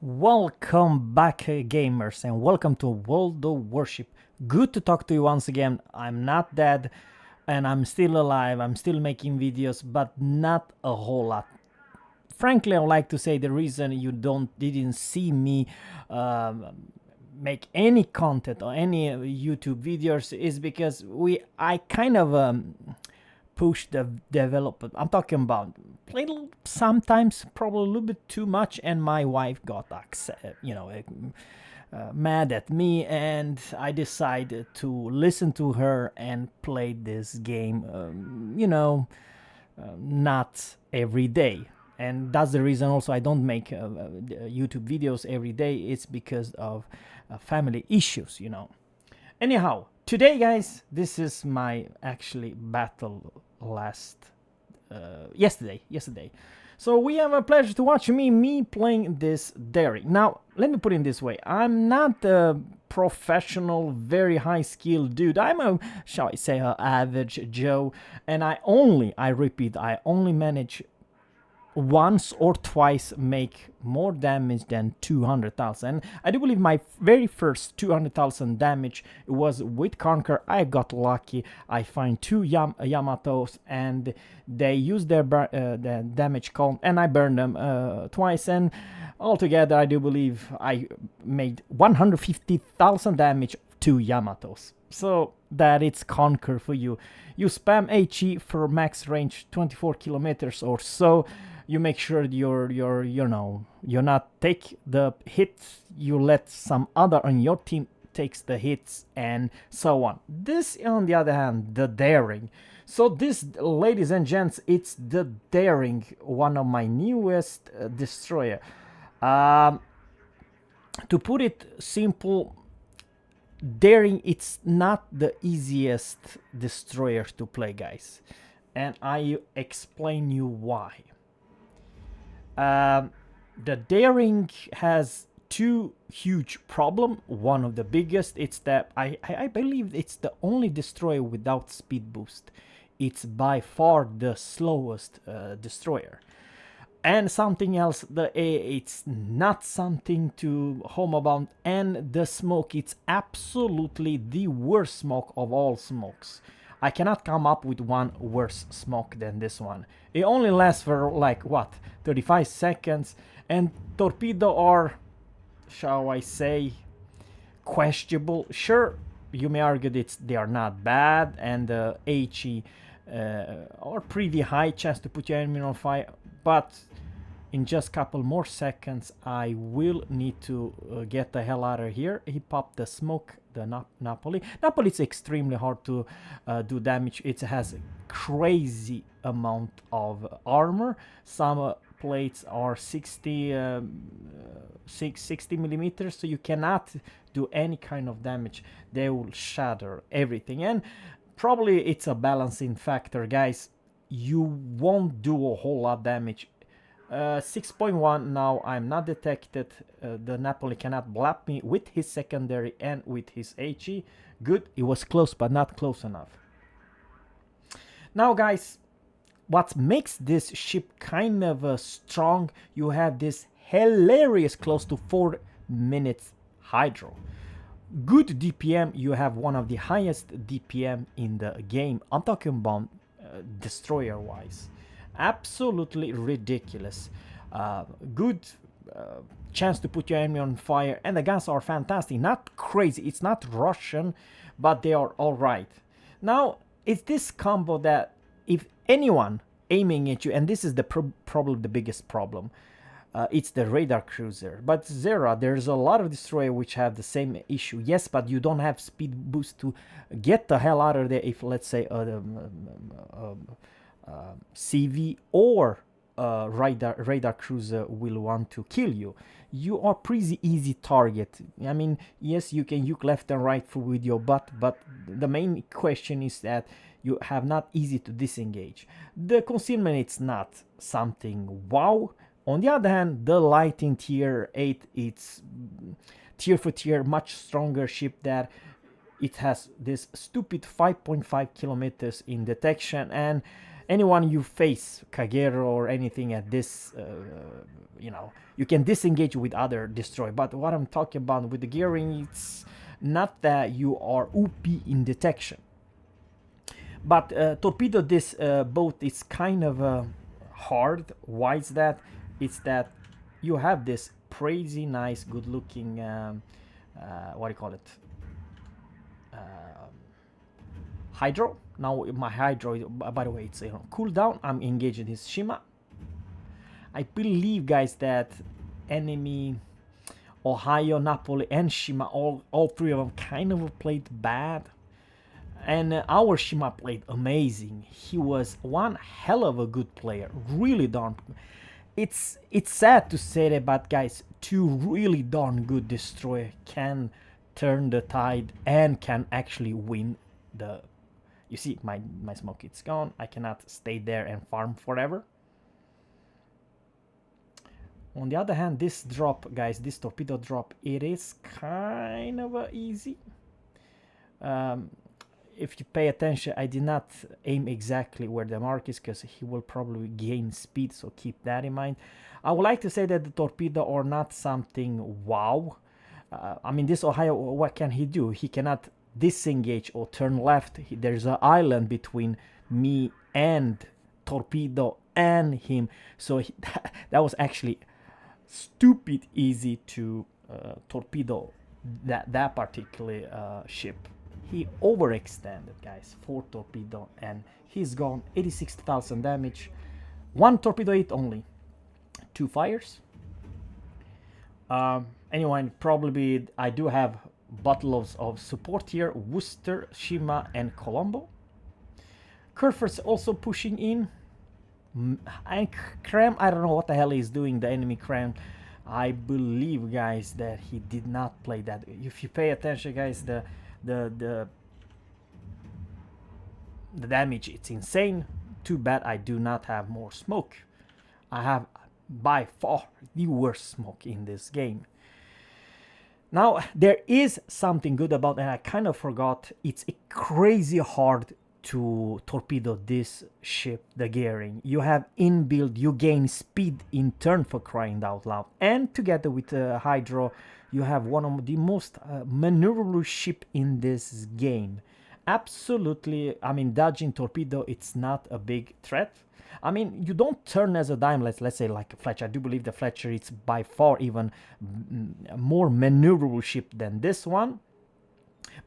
Welcome back, gamers, and welcome to World of Warship. Good to talk to you once again. I'm not dead, and I'm still alive. I'm still making videos, but not a whole lot. Frankly, I would like to say the reason you didn't see me um, make any content or any YouTube videos is because I kind of push the development. I'm talking about little, sometimes probably a little bit too much, and my wife got mad at me, and I decided to listen to her and play this game. Not every day. And that's the reason also I don't make YouTube videos every day. It's because of family issues. Anyhow, today, guys, this is my actually battle last yesterday. So we have a pleasure to watch me playing this daring. Now, let me put it this way: I'm not a professional, very high skill dude. I'm a, shall I say, a average Joe, and I repeat, I only manage once or twice make more damage than 200,000. I do believe my very first 200,000 damage was with Conquer. I got lucky. I find two Yamatos, and they used their damage column, and I burned them twice. And altogether, I do believe I made 150,000 damage to Yamatos. So that it's Conquer for you. You spam HE for max range 24 kilometers or so. You make sure you're not take the hits. You let some other on your team takes the hits, and so on. This, on the other hand, the daring. So this, ladies and gents, it's the daring, one of my newest destroyer. To put it simple, daring, it's not the easiest destroyer to play, guys, and I explain you why. The daring has two huge problem. One of the biggest, it's that I believe it's the only destroyer without speed boost. It's by far the slowest destroyer. And something else, it's not something to home about. And the smoke, it's absolutely the worst smoke of all smokes. I cannot come up with one worse smoke than this one. It only lasts for like what, 35 seconds, and torpedo are, shall I say, questionable. Sure, you may argue that they are not bad, and the HE are pretty high chance to put your enemy on fire, but in just a couple more seconds I will need to get the hell out of here. He popped the smoke, the Napoli. Napoli is extremely hard to do damage. It has a crazy amount of armor. Some plates are 60 millimeters, so you cannot do any kind of damage. They will shatter everything, and probably it's a balancing factor, guys. You won't do a whole lot damage. 6.1 now. I'm not detected. The Napoli cannot blap me with his secondary and with his HE. Good, it was close, but not close enough. Now, guys, what makes this ship kind of strong, you have this hilarious close to 4 minutes hydro. Good DPM, you have one of the highest DPM in the game. I'm talking about destroyer wise. Absolutely ridiculous. Good chance to put your enemy on fire, and the guns are fantastic. Not crazy, it's not Russian, but they are all right. Now, it's this combo that if anyone aiming at you, and this is the probably the biggest problem, it's the radar cruiser. But Zerra, there's a lot of destroyer which have the same issue. Yes, but you don't have speed boost to get the hell out of there. If, let's say, CV or radar cruiser will want to kill you, you are pretty easy target. I mean, yes, you can juke left and right with your butt, but the main question is that you have not easy to disengage. The concealment, it's not something wow. On the other hand, the lighting tier 8, it's tier for tier much stronger ship that it has this stupid 5.5 kilometers in detection, and anyone you face, Kagero or anything at this, you know, you can disengage with other destroy. But what I'm talking about with the gearing, it's not that you are OP in detection. But torpedo this boat is kind of hard. Why is that? It's that you have this crazy nice, good-looking, what do you call it? Hydro. Now my hydro, by the way, it's cooldown. I'm engaging his Shima. I believe, guys, that enemy Ohio, Napoli, and Shima, all three of them kind of played bad. And our Shima played amazing. He was one hell of a good player. Really darn. It's sad to say that, but guys, two really darn good destroyer can turn the tide and can actually win the. You see, my smoke, it's gone. I cannot stay there and farm forever. On the other hand, this drop, guys, this torpedo drop, it is kind of easy. If you pay attention, I did not aim exactly where the mark is because he will probably gain speed, so keep that in mind. I would like to say that the torpedo are not something wow. I mean, this Ohio, what can he do? He cannot disengage or turn left. There's an island between me and torpedo and him, so that was actually stupid easy to torpedo that particular ship. He overextended, guys, 4 torpedo, and he's gone. 86,000 damage, 1 torpedo hit only, 2 fires. Anyway, probably I do have bottles of support here: Worcester, Shima, and Colombo. Kerfer's also pushing in. And Krem, I don't know what the hell he's doing, the enemy Krem. I believe, guys, that he did not play that. If you pay attention, guys, the damage, it's insane. Too bad I do not have more smoke. I have by far the worst smoke in this game. Now there is something good about, and I kind of forgot, it's crazy hard to torpedo this ship, the gearing. You have inbuilt, you gain speed in turn, for crying out loud, and together with Hydro, you have one of the most maneuverable ship in this game. Absolutely, I mean, dodging torpedo, it's not a big threat. I mean, you don't turn as a dime, let's say like a Fletcher. I do believe the Fletcher is by far even more maneuverable ship than this one.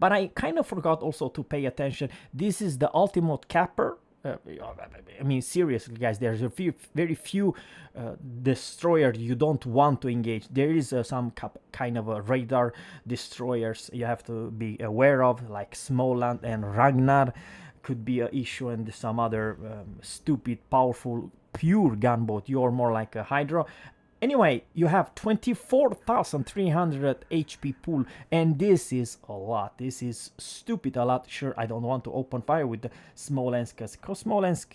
But I kind of forgot also to pay attention. This is the ultimate capper. I mean, seriously, guys, there's very few destroyers you don't want to engage. There is some kind of a radar destroyers you have to be aware of, like Smoland and Ragnar could be an issue, and some other stupid, powerful, pure gunboat. You're more like a Hydro. Anyway, you have 24,300 HP pool, and this is a lot. This is stupid a lot. Sure, I don't want to open fire with the Smolensk, because Smolensk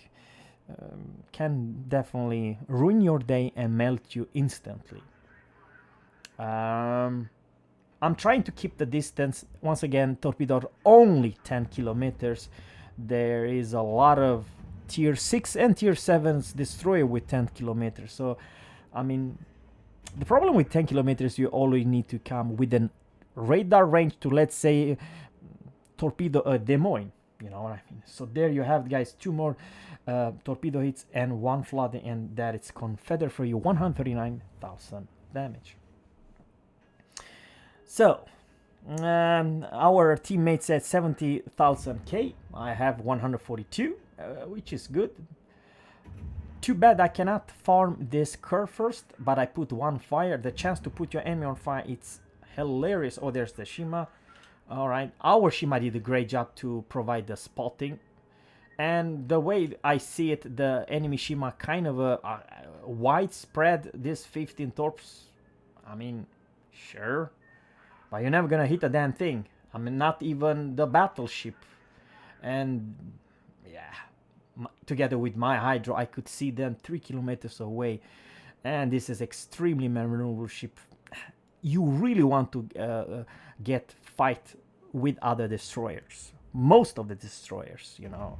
can definitely ruin your day and melt you instantly. I'm trying to keep the distance. Once again, torpedo only 10 kilometers. There is a lot of tier 6 and tier 7s destroyer with 10 kilometers. So I mean, the problem with 10 kilometers, you always need to come with a radar range to, let's say, torpedo a Des Moines. You know what I mean? So there you have, guys, 2 more torpedo hits and 1 flood, and that is Confederate for you, 139,000 damage. So our teammates at 70,000 K. I have 142, which is good. Too bad I cannot farm this curve first, but I put 1 fire. The chance to put your enemy on fire, it's hilarious. Oh, there's the Shima. All right, our Shima did a great job to provide the spotting. And the way I see it, the enemy Shima kind of a widespread, this 15 torps. I mean, sure, but you're never gonna hit a damn thing. I mean, not even the battleship. And yeah, together with my Hydro, I could see them 3 kilometers away, and this is extremely maneuverable ship. You really want to fight with other destroyers, most of the destroyers, you know.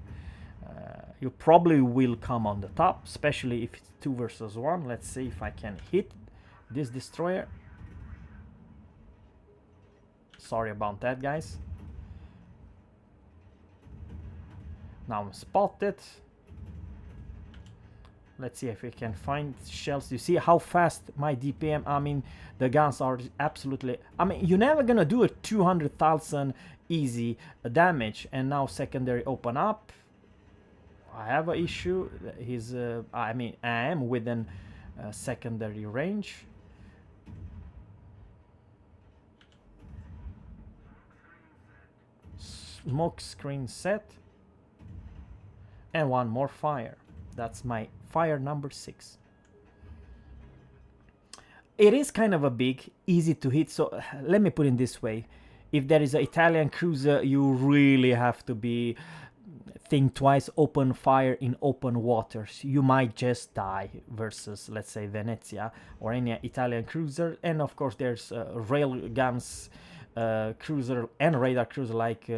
You probably will come on the top, especially if it's 2 versus 1. Let's see if I can hit this destroyer. Sorry about that, guys. Now I'm spotted. Let's see if we can find shells. You see how fast my DPM, I mean, the guns are absolutely... I mean, you're never gonna do a 200,000 easy damage. And now secondary open up. I have an issue. I mean, I am within secondary range. Smoke screen set. And one more fire. That's my fire number 6. It is kind of a big, easy to hit. So let me put it this way. If there is an Italian cruiser, you really have to be... think twice, open fire in open waters. You might just die versus, let's say, Venezia or any Italian cruiser. And of course, there's rail guns cruiser and radar cruiser like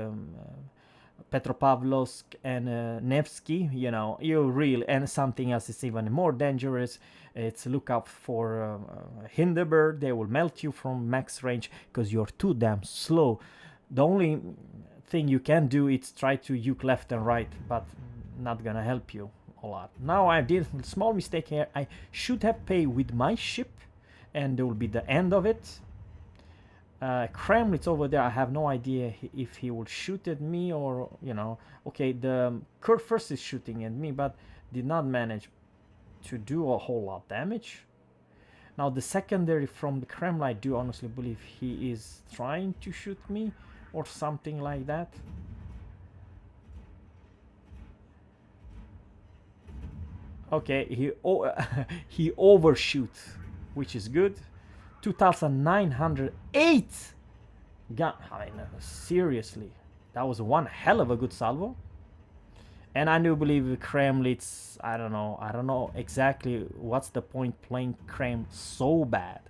Petropavlovsk and Nevsky. You know, you really... and something else is even more dangerous. It's look out for Hindenburg. They will melt you from max range because you're too damn slow. The only thing you can do is try to juke left and right, but not gonna help you a lot. Now I did a small mistake here. I should have paid with my ship, and there will be the end of it. Kremlin's over there. I have no idea if he will shoot at me or, you know. Okay, the Kurt first is shooting at me, but did not manage to do a whole lot of damage. Now the secondary from the Kremlin, I do honestly believe he is trying to shoot me or something like that. Okay, he overshoot, which is good. 2,908 gun. I mean, seriously, that was one hell of a good salvo. And I do believe Kremlin's, I don't know exactly what's the point playing Krem so bad.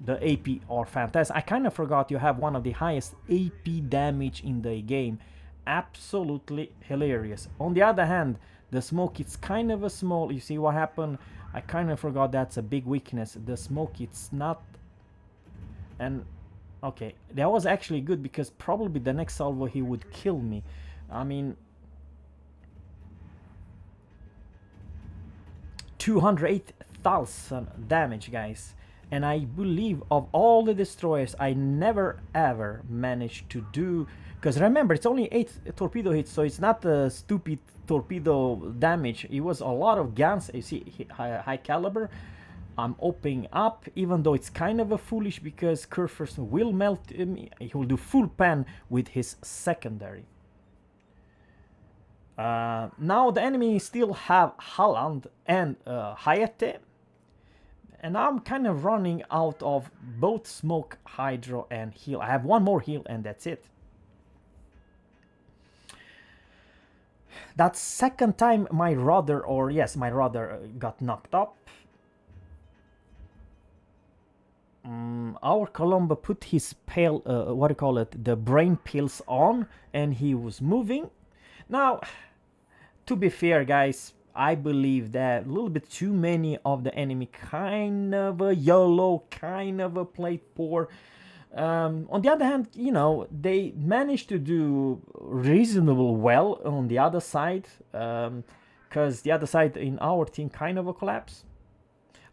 The AP are fantastic. I kind of forgot you have one of the highest AP damage in the game. Absolutely hilarious. On the other hand, the smoke, it's kind of a small... You see what happened? I kind of forgot that's a big weakness. The smoke, it's not... And, okay, that was actually good because probably the next salvo he would kill me. I mean... 208,000 damage, guys. And I believe of all the destroyers, I never ever managed to do... Because remember, it's only 8 torpedo hits, so it's not a stupid torpedo damage. It was a lot of guns. You see, high caliber. I'm opening up, even though it's kind of a foolish because Kurfürst will melt him. He will do full pan with his secondary. Now the enemy still have Holland and Hayate. And I'm kind of running out of both smoke, hydro, and heal. I have one more heal, and that's it. That's second time my rudder, or yes, my rudder got knocked up. Our Colombo put his pale, what do you call it, the brain pills on, and he was moving. Now, to be fair, guys, I believe that a little bit too many of the enemy kind of a YOLO, kind of a played poor. On the other hand, you know, they managed to do reasonable well on the other side, because the other side in our team kind of a collapse.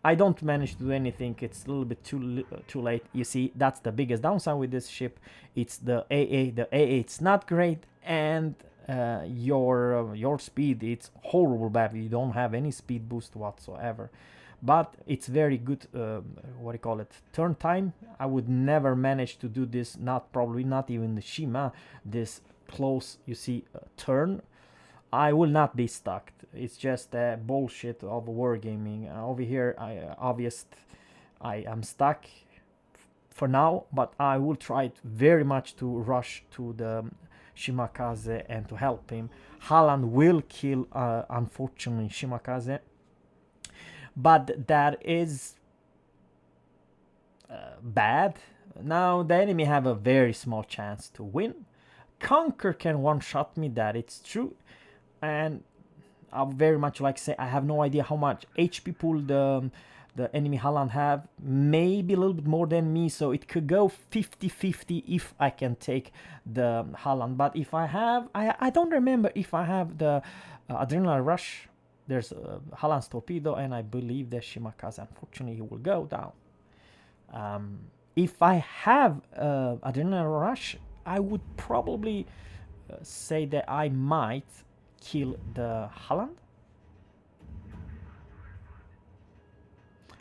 I don't manage to do anything. It's a little bit too late. You see, that's the biggest downside with this ship. It's the AA. The AA, it's not great, and your speed, it's horrible bad. You don't have any speed boost whatsoever. But it's very good, what do you call it, turn time. I would never manage to do this, probably not even the Shima, this close, you see, turn. I will not be stuck. It's just bullshit of wargaming. Over here, I am stuck for now, but I will try very much to rush to the Shimakaze and to help him. Haaland will kill, unfortunately, Shimakaze. But that is bad. Now the enemy have a very small chance to win. Conquer can one-shot me, that it's true. and I very much like say I have no idea how much HP pool the enemy Holland have. Maybe a little bit more than me, so it could go 50-50 if I can take the Holland. But if I have, I don't remember if I have the adrenaline rush. There's Holland's torpedo, and I believe the Shimakaze. Unfortunately, he will go down. If I have adrenaline rush, I would probably say that I might kill the Holland.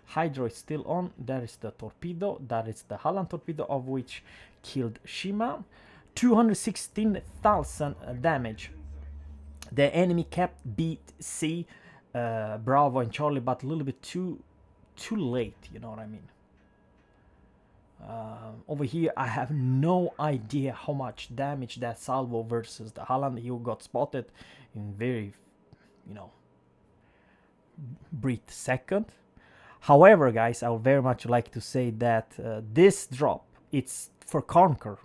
Hydro is still on. There is the torpedo. That is the Holland torpedo, of which killed Shima. 216,000 damage. The enemy kept beat C, Bravo and Charlie, but a little bit too late, you know what I mean. Over here I have no idea how much damage that salvo versus the Holland. You got spotted in very, you know, brief second. However, guys, I would very much like to say that this drop, it's for Conquer.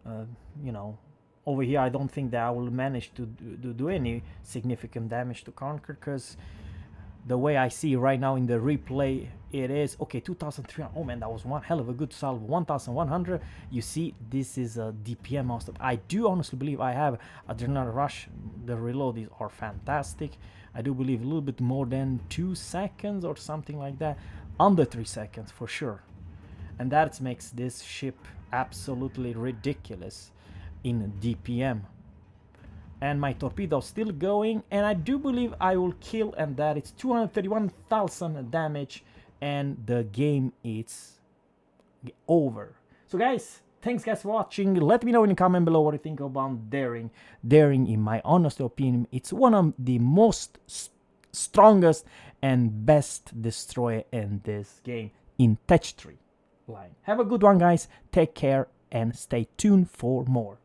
You know, over here I don't think that I will manage to do any significant damage to Conquer, because the way I see right now in the replay, it is okay. 2,300. Oh man, that was one hell of a good salvo. 1,100. You see, this is a DPM most of. I do honestly believe I have adrenaline rush. The reloads are fantastic. I do believe a little bit more than 2 seconds or something like that, under 3 seconds for sure, and that makes this ship absolutely ridiculous in DPM. And my torpedo still going, and I do believe I will kill, and that it's 231,000 damage, and the game is over. So guys, thanks guys for watching. Let me know in the comment below what you think about Daring. Daring, in my honest opinion, it's one of the most strongest and best destroyer in this game in Tech 3 line. Have a good one, guys. Take care and stay tuned for more.